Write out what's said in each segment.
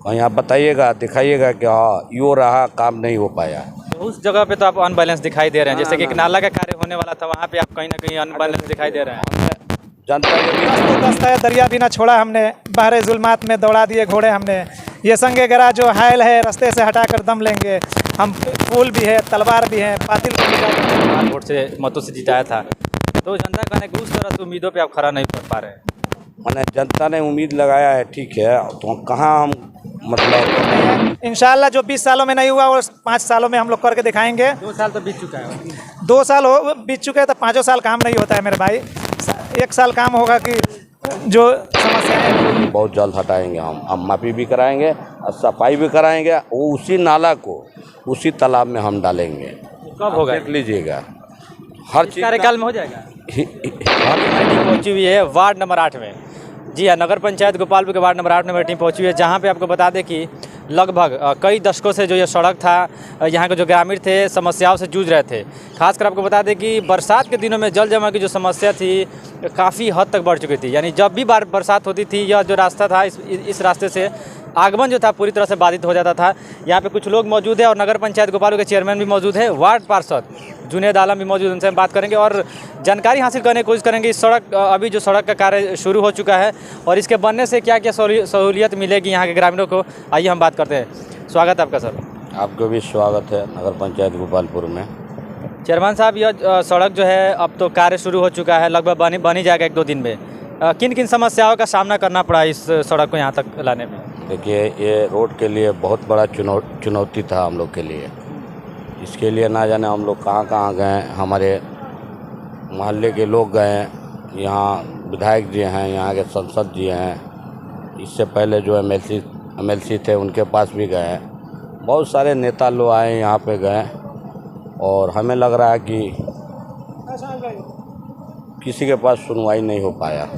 कहीं आप बताइएगा, दिखाइएगा कि हाँ यो रहा, काम नहीं हो पाया। तो उस जगह पे तो आप अनबैलेंस दिखाई दे रहे हैं, जैसे कि एक नाला का कार्य होने वाला था, वहाँ पे आप कहीं ना कहीं अनबैलेंस दिखाई दे रहे हैं। जनता के बीच तो दस्ता है दरिया भी ना छोड़ा हमने, बहरे जुल्मात में दौड़ा दिए घोड़े हमने। ये संगे गरा जो हायल है रास्ते से हटाकर दम लेंगे हम। फूल भी है, तलवार भी है, पातिल को भी वोट से मतों से जिताया था, तो जनता कहने कि उस तरह से उम्मीदों पे आप खड़ा नहीं कर पा रहे हैं। मैंने जनता ने उम्मीद लगाया है, ठीक है, तो कहाँ हम मतलब इंशाल्लाह जो 20 सालों में नहीं हुआ वो 5 सालों में हम लोग करके दिखाएंगे। 2 साल तो बीत चुका है। 2 साल हो बीत चुके हैं तो 5 साल काम नहीं होता है मेरे भाई। 1 साल काम होगा कि जो समस्याएं बहुत जल्द हटाएंगे हम माफी भी कराएंगे और सफाई भी कराएंगे। वो उसी नाला को उसी तालाब में हम डालेंगे। कब होगा? देख लीजिएगा, हर इस चीज़ कार्यकाल में हो जाएगा। हर टीम पहुंची हुई है वार्ड नंबर 8 में। जी हाँ, नगर पंचायत गोपालपुर के वार्ड नंबर 8 में टीम पहुंची हुई है, जहां पे आपको बता दें कि लगभग कई दशकों से जो ये सड़क था, यहाँ के जो ग्रामीण थे समस्याओं से जूझ रहे थे। खासकर आपको बता दें कि बरसात के दिनों में जल जमा की जो समस्या थी काफ़ी हद तक बढ़ चुकी थी। यानी जब भी बरसात होती थी, यह जो रास्ता था इस रास्ते से आगमन जो था पूरी तरह से बाधित हो जाता था। यहाँ पे कुछ लोग मौजूद है और नगर पंचायत गोपालपुर के चेयरमैन भी मौजूद है, वार्ड पार्षद जुनेद आलम भी मौजूद, उनसे हम बात करेंगे और जानकारी हासिल करने की कोशिश करेंगे। इस सड़क अभी जो सड़क का कार्य शुरू हो चुका है और इसके बनने से क्या क्या सहूलियत मिलेगी यहाँ के ग्रामीणों को, आइए हम बात करते हैं। स्वागत है आपका सर। आपको भी स्वागत है नगर पंचायत गोपालपुर में। चेयरमैन साहब, यह सड़क जो है अब तो कार्य शुरू हो चुका है, लगभग बनी जाएगा 1-2 दिन में। किन किन समस्याओं का सामना करना पड़ा इस सड़क को यहाँ तक लाने में? देखिए, ये रोड के लिए बहुत बड़ा चुनौती था हम लोग के लिए। इसके लिए ना जाने हम लोग कहाँ कहाँ गए, हमारे मोहल्ले के लोग गए, यहाँ विधायक जी हैं, यहाँ के सांसद जी हैं, इससे पहले जो एमएलसी थे उनके पास भी गए, बहुत सारे नेता लोग आए यहाँ पे गए और हमें लग रहा है कि किसी के पास सुनवाई नहीं हो पाया।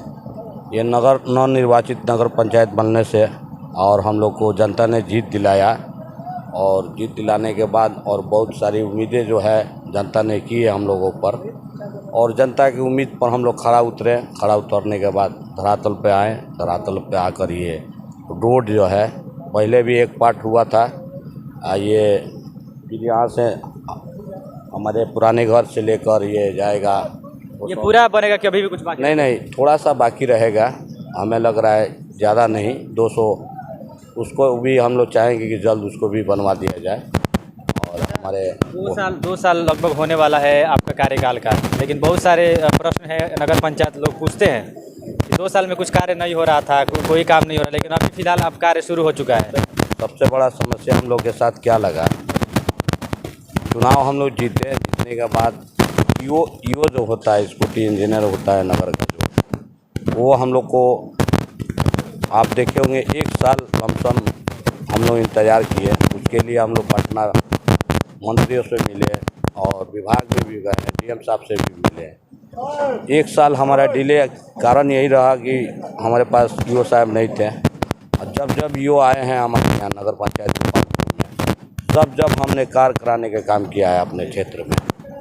ये नवनिर्वाचित नगर पंचायत बनने से और हम लोग को जनता ने जीत दिलाया और जीत दिलाने के बाद और बहुत सारी उम्मीदें जो है जनता ने की है हम लोगों पर और जनता की उम्मीद पर हम लोग खड़ा उतरे। खड़ा उतरने के बाद धरातल पे आए। धरातल पे आकर ये रोड जो है, पहले भी एक पार्ट हुआ था, ये फिर यहाँ से हमारे पुराने घर से लेकर ये जाएगा। ये पूरा बनेगा कि अभी भी कुछ बाकी? नहीं, थोड़ा सा बाकी रहेगा। हमें लग रहा है ज़्यादा नहीं, 200, उसको भी हम लोग चाहेंगे कि जल्द उसको भी बनवा दिया जाए। और हमारे 2 साल लगभग होने वाला है आपका कार्यकाल का, लेकिन बहुत सारे प्रश्न हैं नगर पंचायत लोग पूछते हैं कि 2 साल में कुछ कार्य नहीं हो रहा था, कोई काम नहीं हो रहा, लेकिन अभी फिलहाल अब कार्य शुरू हो चुका है। सबसे बड़ा समस्या हम लोग के साथ क्या लगा, चुनाव हम लोग जीतने के बाद ईओ जो होता है, स्कूटी इंजीनियर होता है नगर का, जो वो हम लोग को आप देखे होंगे 1 साल कम से कम हम लोग इंतज़ार किए। उसके लिए हम लोग पटना मंत्रियों से मिले और विभाग में भी गए, डीएम साहब से भी मिले। 1 साल हमारा डिले कारण यही रहा कि हमारे पास ईओ साहब नहीं थे। और जब ईओ आए हैं हमारे यहाँ नगर पंचायत गोपालपुर में, जब हमने कार्य कराने का काम किया है अपने क्षेत्र में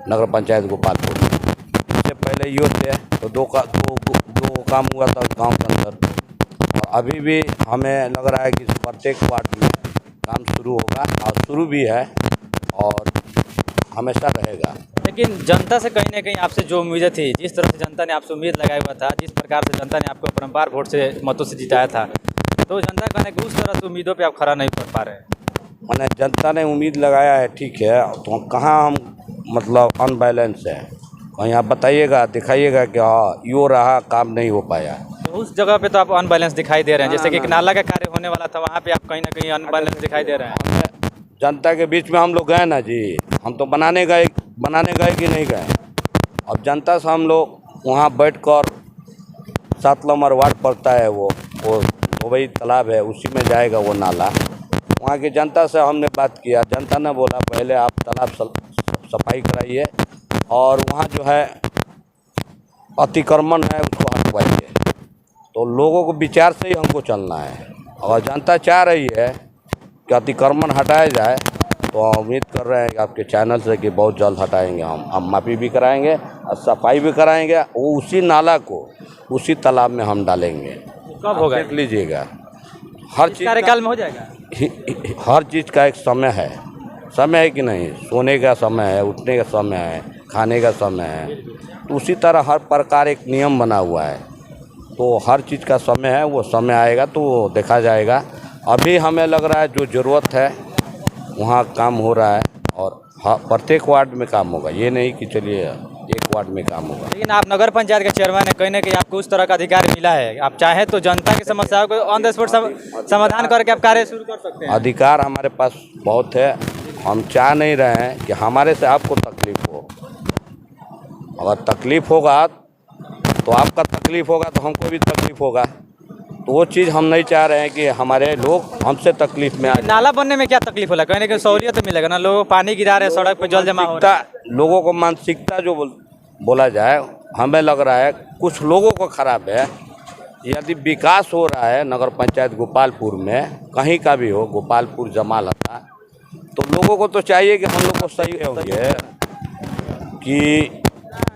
नगर पंचायत गोपालपुर में। इससे पहले ईओ थे तो दो काम हुआ था गांव के अंदर। और अभी भी हमें लग रहा है कि प्रत्येक वार्ड में काम शुरू होगा और शुरू भी है और हमेशा रहेगा। लेकिन जनता से कहीं ना कहीं आपसे जो उम्मीदें थी, जिस तरह से जनता ने आपसे उम्मीद लगाया हुआ था, जिस प्रकार से जनता ने आपको परम्पार वोट से मतों से जिताया था, तो जनता कहने कि उस तरह से उम्मीदों पे आप खड़ा नहीं कर पा रहे हैं। मैंने जनता ने उम्मीद लगाया है, ठीक है, तो कहाँ हम मतलब अनबैलेंस है। कहीं आप बताइएगा, दिखाइएगा कि हाँ यो रहा, काम नहीं हो पाया। तो उस जगह पे तो आप अनबैलेंस दिखाई दे रहे हैं, जैसे कि एक नाला का कार्य होने वाला था, वहाँ पे आप कहीं ना कहीं अनबैलेंस दिखाई दे रहे हैं। जनता के बीच में हम लोग गए ना जी, हम तो बनाने गए कि नहीं गए। अब जनता से हम लोग वहाँ बैठकर 7 नंबर वार्ड पड़ता है, वो धोबई तालाब है, उसी में जाएगा वो नाला। वहाँ की जनता से हमने बात किया, जनता ने बोला पहले आप तालाब सफाई कराइए और वहाँ जो है अतिक्रमण है उसको हटवाइए। तो लोगों को विचार से ही हमको चलना है। अगर जनता चाह रही है कि अतिक्रमण हटाया जाए तो हम उम्मीद कर रहे हैं कि आपके चैनल से कि बहुत जल्द हटाएंगे। हम माफी भी कराएंगे और सफाई भी कराएंगे। वो उसी नाला को उसी तालाब में हम डालेंगे। कब होगा? देख लीजिएगा, हर इस चीज़ कार्यकाल में हो जाएगा? हर चीज़ का एक समय है कि नहीं। सोने का समय है, उठने का समय है, खाने का समय है। तो उसी तरह हर प्रकार एक नियम बना हुआ है। तो हर चीज़ का समय है, वो समय आएगा तो देखा जाएगा। अभी हमें लग रहा है जो ज़रूरत है वहाँ काम हो रहा है और प्रत्येक वार्ड में काम होगा। ये नहीं कि चलिए एक वार्ड में काम होगा। लेकिन आप नगर पंचायत के चेयरमैन है, कहीं ना कहीं आपको उस तरह का अधिकार मिला है। आप चाहें तो जनता की समस्याओं को ऑन द स्पॉट समाधान करके आप कार्य शुरू कर सकते हैं। अधिकार हमारे पास बहुत है। हम चाह नहीं रहे हैं कि हमारे से आपको तकलीफ हो। अगर तकलीफ होगा तो आपका तकलीफ होगा तो हमको भी तकलीफ होगा। तो वो चीज़ हम नहीं चाह रहे हैं कि हमारे लोग हमसे तकलीफ में आए। नाला बनने में क्या तकलीफ होला? कहीं ना कहीं सहूलियत तो मिलेगा ना, लोग पानी गिरा रहे हैं, सड़क पे जल जमा हो रहा है। लोगों को मानसिकता जो बोला जाए, हमें लग रहा है कुछ लोगों को खराब है। यदि विकास हो रहा है नगर पंचायत गोपालपुर में, कहीं का भी हो, गोपालपुर जमाल था, तो लोगों को तो चाहिए कि हम लोग को सही है कि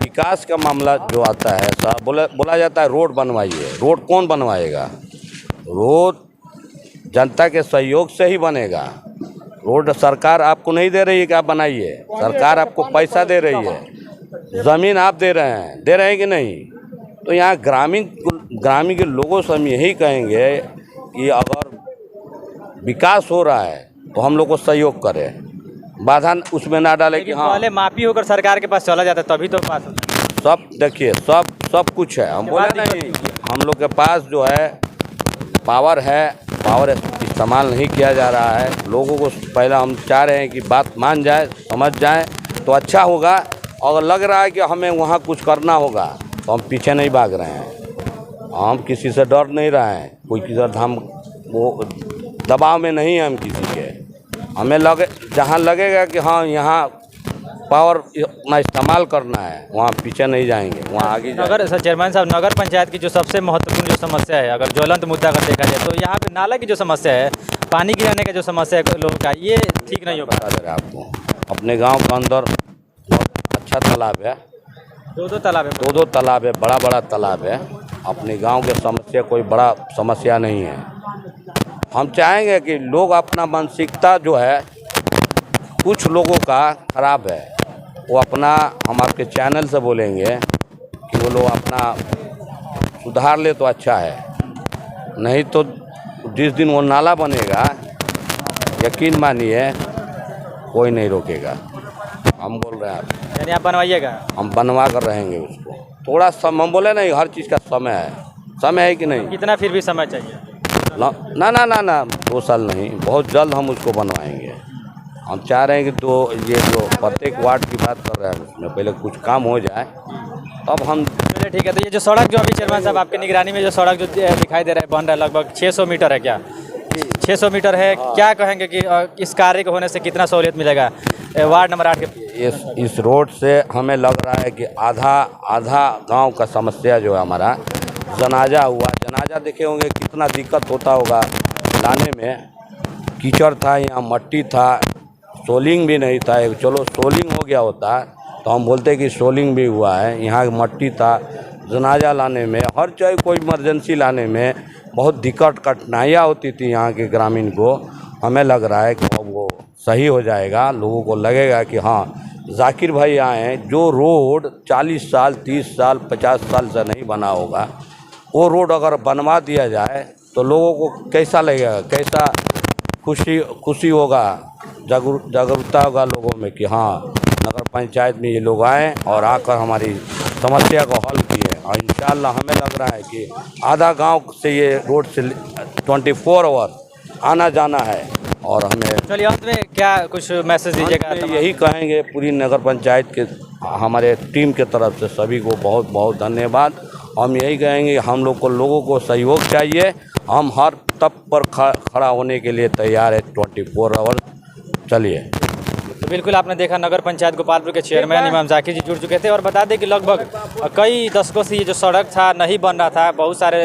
विकास का मामला जो आता है सब बोला जाता है रोड बनवाइए। रोड कौन बनवाएगा? रोड जनता के सहयोग से ही बनेगा। रोड सरकार आपको नहीं दे रही है कि आप बनाइए। सरकार आपको पैसा दे रही है, ज़मीन आप दे रहे हैं कि नहीं। तो यहाँ ग्रामीण के लोगों से हम यही कहेंगे कि अगर विकास हो रहा है तो हम लोग को सहयोग करें, बाधा उसमें ना डाले कि हाँ पहले माफी होकर सरकार के पास चला जाता है तभी तो पास होता है। सब देखिए सब कुछ है। हम बोले नहीं, हम लोग के पास जो है पावर इस्तेमाल नहीं किया जा रहा है। लोगों को पहले हम चाह रहे हैं कि बात मान जाए, समझ जाए तो अच्छा होगा। अगर लग रहा है कि हमें वहाँ कुछ करना होगा तो हम पीछे नहीं भाग रहे हैं। हम किसी से डर नहीं रहे हैं, कोई किसी हम वो दबाव में नहीं है हम किसी के। हमें जहाँ लगेगा कि हाँ यहाँ पावर अपना इस्तेमाल करना है, वहाँ पीछे नहीं जाएंगे, वहाँ आगे नगर चेयरमैन साहब, नगर पंचायत की जो सबसे महत्वपूर्ण जो समस्या है, अगर ज्वलंत मुद्दा अगर देखा जाए तो यहाँ पे नाला की जो समस्या है, पानी गिराने का जो समस्या है लोगों का, ये ठीक नहीं हो पा बता दे रहा आपको। अपने गांव के अंदर बहुत अच्छा तालाब है, दो तालाब है। दो तालाब है, बड़ा तालाब है। अपने गांव के समस्या कोई बड़ा समस्या नहीं है। हम चाहेंगे कि लोग अपना मानसिकता जो है कुछ लोगों का खराब है, वो अपना हम आपके चैनल से बोलेंगे कि वो लोग अपना सुधार ले तो अच्छा है। नहीं तो जिस दिन वो नाला बनेगा, यकीन मानिए कोई नहीं रोकेगा। हम बोल रहे हैं आप, यानी आप बनवाइएगा? हम बनवा कर रहेंगे उसको। थोड़ा समय, हम बोले नहीं, हर चीज़ का समय है कि नहीं। कितना फिर भी समय चाहिए? ना 2 साल नहीं, बहुत जल्द हम उसको बनवाएंगे। हम चाह रहे हैं कि ये जो प्रत्येक वार्ड की बात कर रहे हैं उसमें पहले कुछ काम हो जाए तब हम। चलिए ठीक है। तो ये जो सड़क जो अभी चेयरमैन साहब आपकी निगरानी में जो सड़क जो दिखाई दे रहा है बन रहा है, लगभग 600 मीटर है क्या? 600 मीटर है। क्या कहेंगे कि इस कार्य के होने से कितना सहूलियत मिलेगा वार्ड नंबर 8 के? इस रोड से हमें लग रहा है कि आधा गांव का समस्या जो है हमारा जनाजा हुआ। जनाजा देखे होंगे कितना दिक्कत होता होगा लाने में। कीचड़ था, यहाँ मट्टी था, सोलिंग भी नहीं था। चलो सोलिंग हो गया होता तो हम बोलते कि सोलिंग भी हुआ है। यहाँ मट्टी था, जनाजा लाने में, हर चाहे कोई इमरजेंसी लाने में बहुत दिक्कत कठिनाइयाँ होती थी यहाँ के ग्रामीण को। हमें लग रहा है कि अब वो सही हो जाएगा। लोगों को लगेगा कि हाँ जाकिर भाई आए हैं। जो रोड 40 साल 30 साल 50 साल से नहीं बना होगा, वो रोड अगर बनवा दिया जाए तो लोगों को कैसा लगेगा, कैसा खुशी होगा, जागरूकता होगा लोगों में कि हाँ नगर पंचायत में ये लोग आए और आकर हमारी समस्या को हल किए। और इंशाअल्लाह हमें लग रहा है कि आधा गांव से ये रोड से 24 आवर आना जाना है। और हमें चलिए अंत में क्या कुछ मैसेज दीजिएगा? यही कहेंगे पूरी नगर पंचायत के हमारे टीम के तरफ से सभी को बहुत बहुत धन्यवाद। हम यही कहेंगे हम लोग को लोगों को सहयोग चाहिए। हम हर तब पर खड़ा होने के लिए तैयार है 24 आवर। चलिए। तो बिल्कुल आपने देखा नगर पंचायत गोपालपुर के चेयरमैन इमाम जाकिर जी जुड़ चुके थे और बता दें कि लगभग कई दशकों से ये जो सड़क था नहीं बन रहा था। बहुत सारे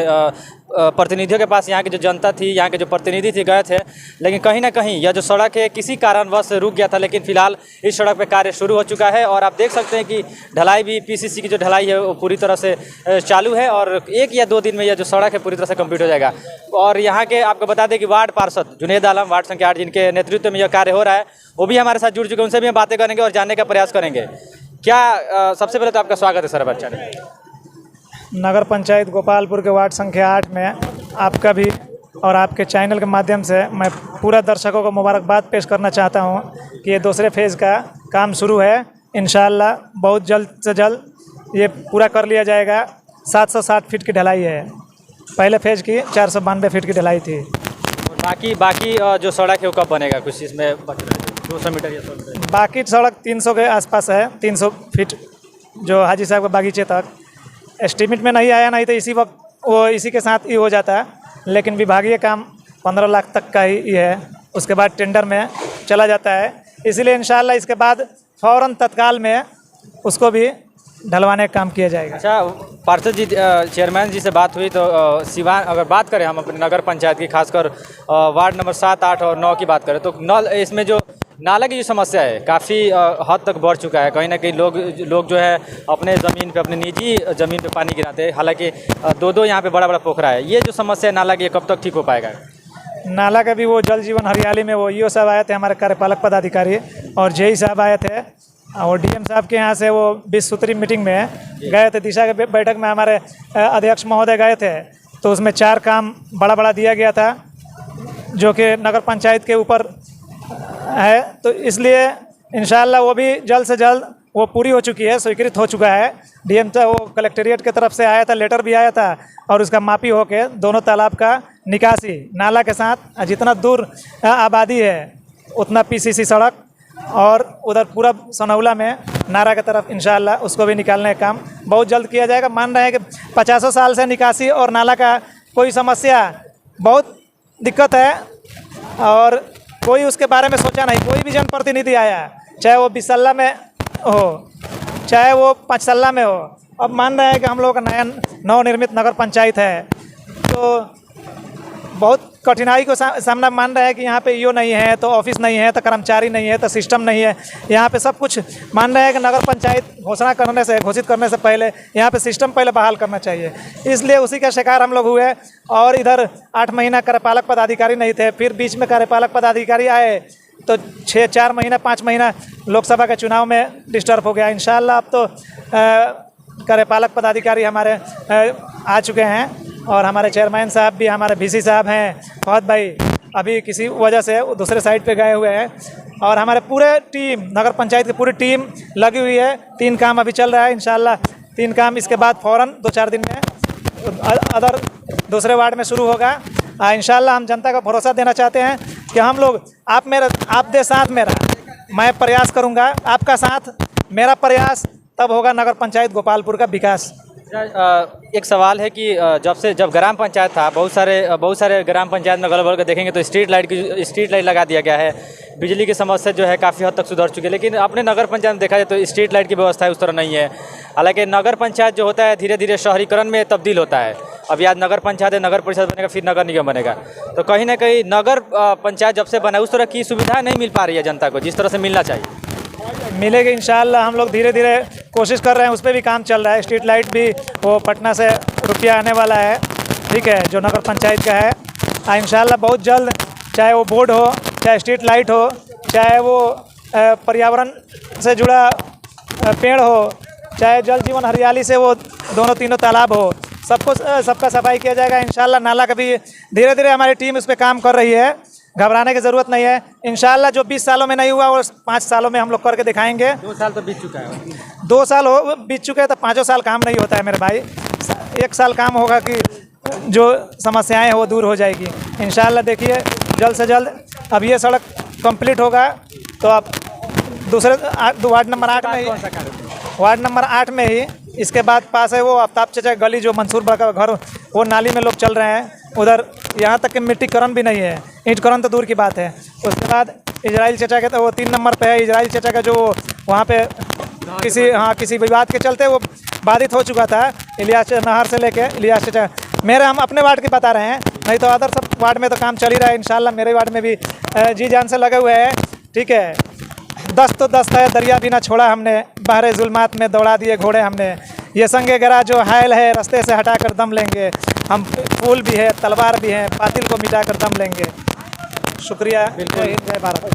प्रतिनिधियों के पास यहाँ की जो जनता थी, यहाँ के जो प्रतिनिधि थे, गए थे, लेकिन कहीं ना कहीं यह जो सड़क है किसी कारणवश रुक गया था। लेकिन फिलहाल इस सड़क पे कार्य शुरू हो चुका है और आप देख सकते हैं कि ढलाई भी, पीसीसी की जो ढलाई है वो पूरी तरह से चालू है और 1 या 2 दिन में यह जो सड़क है पूरी तरह से कंप्लीट हो जाएगा। और यहाँ के आपको बता दें कि वार्ड पार्षद जुनेद आलम, वार्ड संख्या 8, जिनके नेतृत्व में यह कार्य हो रहा है, वो भी हमारे साथ जुड़ चुके हैं। उनसे भी हम बातें करेंगे और जानने का प्रयास करेंगे। क्या सबसे पहले तो आपका स्वागत है सर बच्चा ने। नगर पंचायत गोपालपुर के वार्ड संख्या 8 में आपका भी और आपके चैनल के माध्यम से मैं पूरा दर्शकों को मुबारकबाद पेश करना चाहता हूं कि ये दूसरे फेज़ का काम शुरू है। इंशाअल्लाह बहुत जल्द से जल्द ये पूरा कर लिया जाएगा। 760 फीट की ढलाई है, पहले फेज़ की 492 फीट की ढलाई थी। और बाकी जो सड़क है वो कब बनेगा? कुछ इसमें 200 मीटर या 100 मीटर? बाकी सड़क 300 के आसपास है, 300 फीट जो हाजी साहब के बागीचे तक। एस्टीमेट में नहीं आया, नहीं तो इसी वक्त वो इसी के साथ ही हो जाता है, लेकिन विभागीय काम 15 लाख तक का ही है, उसके बाद टेंडर में चला जाता है। इसीलिए इंशाअल्लाह इसके बाद फ़ौरन तत्काल में उसको भी ढलवाने का काम किया जाएगा। अच्छा, पार्षद जी, चेयरमैन जी से बात हुई तो सिवान, अगर बात करें हम अपने नगर पंचायत की, खासकर वार्ड नंबर 7, 8 और 9 की बात करें तो इसमें जो नाला की जो समस्या है काफ़ी हद तक बढ़ चुका है। कहीं ना कहीं लोग जो है अपने ज़मीन पे, अपनी निजी ज़मीन पे पानी गिराते हैं। हालांकि 2 यहाँ पे बड़ा बड़ा पोखरा है। ये जो समस्या है नाला की, कब तक ठीक हो पाएगा? नाला का भी वो जल जीवन हरियाली में वो ईओ साहब आए थे, हमारे कार्यपालक पदाधिकारी, और जेई साहब आए थे, और डीएम साहब के यहाँ से वो 20 सूत्री मीटिंग में गए थे। दिशा के बैठक में हमारे अध्यक्ष महोदय गए थे, तो उसमें 4 काम बड़ा बड़ा दिया गया था जो कि नगर पंचायत के ऊपर है। तो इसलिए इंशाअल्लाह वो भी जल्द से जल्द वो पूरी हो चुकी है, स्वीकृत हो चुका है। डीएम साहब वो कलेक्टेरिएट की तरफ से आया था, लेटर भी आया था, और उसका मापी होके दोनों तालाब का निकासी नाला के साथ, जितना दूर आबादी है उतना पीसीसी सड़क, और उधर पूरा सनौला में नारा की तरफ इंशाअल्लाह उसको भी निकालने का काम बहुत जल्द किया जाएगा। मान रहे हैं कि 50 साल से निकासी और नाला का कोई समस्या, बहुत दिक्कत है, और कोई उसके बारे में सोचा नहीं। कोई भी जनप्रतिनिधि आया, चाहे वो 20 सल्ला में हो, चाहे वो 5 सल्ला में हो। अब मान रहे हैं कि हम लोग का नया नवनिर्मित नगर पंचायत है, तो बहुत कठिनाई को सामना मान रहे हैं कि यहाँ पे ईओ नहीं है, तो ऑफिस नहीं है, तो कर्मचारी नहीं है, तो सिस्टम नहीं है। यहाँ पे सब कुछ मान रहे हैं कि नगर पंचायत घोषित करने से पहले यहाँ पे सिस्टम पहले बहाल करना चाहिए। इसलिए उसी का शिकार हम लोग हुए। और इधर 8 महीना कार्यपालक पदाधिकारी नहीं थे, फिर बीच में कार्यपालक पदाधिकारी आए, तो 4 महीना 5 महीना लोकसभा के चुनाव में डिस्टर्ब हो गया। इंशाअल्लाह अब तो कार्यपालक पदाधिकारी हमारे आ चुके हैं, और हमारे चेयरमैन साहब भी, हमारे VC साहब हैं, फौद भाई अभी किसी वजह से दूसरे साइड पे गए हुए हैं, और हमारे पूरे टीम, नगर पंचायत की पूरी टीम लगी हुई है। 3 काम अभी चल रहा है, इंशाअल्लाह 3 काम इसके बाद फ़ौरन 2-4 दिन में अदर दूसरे वार्ड में शुरू होगा। इंशाअल्लाह हम जनता को भरोसा देना चाहते हैं कि हम लोग, आप दे साथ मेरा, मैं प्रयास करूँगा, आपका साथ मेरा प्रयास, तब होगा नगर पंचायत गोपालपुर का विकास। एक सवाल है कि जब ग्राम पंचायत था, बहुत सारे ग्राम पंचायत में अगल बगल देखेंगे तो स्ट्रीट लाइट लगा दिया गया है। बिजली की समस्या जो है काफ़ी हद तक सुधर चुकी है, लेकिन अपने नगर पंचायत में देखा जाए तो स्ट्रीट लाइट की व्यवस्था उस तरह नहीं है। हालांकि नगर पंचायत जो होता है धीरे धीरे शहरीकरण में तब्दील होता है। अभी आज नगर पंचायत है, नगर परिषद बनेगा, फिर नगर निगम बनेगा, तो कहीं ना कहीं नगर पंचायत जब से बना उस तरह की सुविधा नहीं मिल पा रही है जनता को जिस तरह से मिलना चाहिए। मिलेगी इंशाअल्लाह। हम लोग धीरे धीरे कोशिश कर रहे हैं, उस पर भी काम चल रहा है। स्ट्रीट लाइट भी वो पटना से रुपया आने वाला है, ठीक है, जो नगर पंचायत का है। इंशाअल्लाह बहुत जल्द, चाहे वो बोर्ड हो, चाहे स्ट्रीट लाइट हो, चाहे वो पर्यावरण से जुड़ा पेड़ हो, चाहे जल जीवन हरियाली से वो दोनों तीनों तालाब हो, सबका सफाई किया जाएगा इंशाअल्लाह। नाला का भी धीरे धीरे हमारी टीम इस पर काम कर रही है, घबराने की ज़रूरत नहीं है। इंशाअल्लाह जो 20 सालों में नहीं हुआ वो 5 सालों में हम लोग करके दिखाएंगे। 2 साल तो बीत चुका है, 2 साल बीत चुके हैं, तो 5 साल काम नहीं होता है मेरे भाई। 1 साल काम होगा कि जो समस्याएं हैं वो दूर हो जाएगी इंशाअल्लाह। देखिए जल्द से जल्द अब ये सड़क कंप्लीट होगा, तो अब दूसरे वार्ड नंबर 8 में ही इसके बाद पास है वो आफ्ताब चचा गली, जो मंसूर बा का घर, वो नाली में लोग चल रहे हैं उधर। यहाँ तक कि मिट्टीकरण भी नहीं है, ईंटकरण तो दूर की बात है। उसके बाद इजराइल चचा के, तो वो 3 नंबर पे है इजराइल चचा का, जो वहाँ पे किसी विवाद के चलते वो बाधित हो चुका था। इलियास नहर से लेके इलियास चचा मेरे हम अपने वार्ड की बता रहे हैं, नहीं तो अदर सब वार्ड में तो काम चल ही रहा है इंशाल्लाह। मेरे वार्ड में भी जी जान से लगे हुए हैं। ठीक है, 10 तो 10 है, दरिया भी ना छोड़ा हमने, बहरे जुल्मात में दौड़ा दिए घोड़े हमने। ये संगे गरा जो हायल है रास्ते से हटाकर दम लेंगे, हम फूल भी है तलवार भी हैं, पातिल को मिटाकर दम लेंगे। शुक्रिया, जय हिंद जय भारत।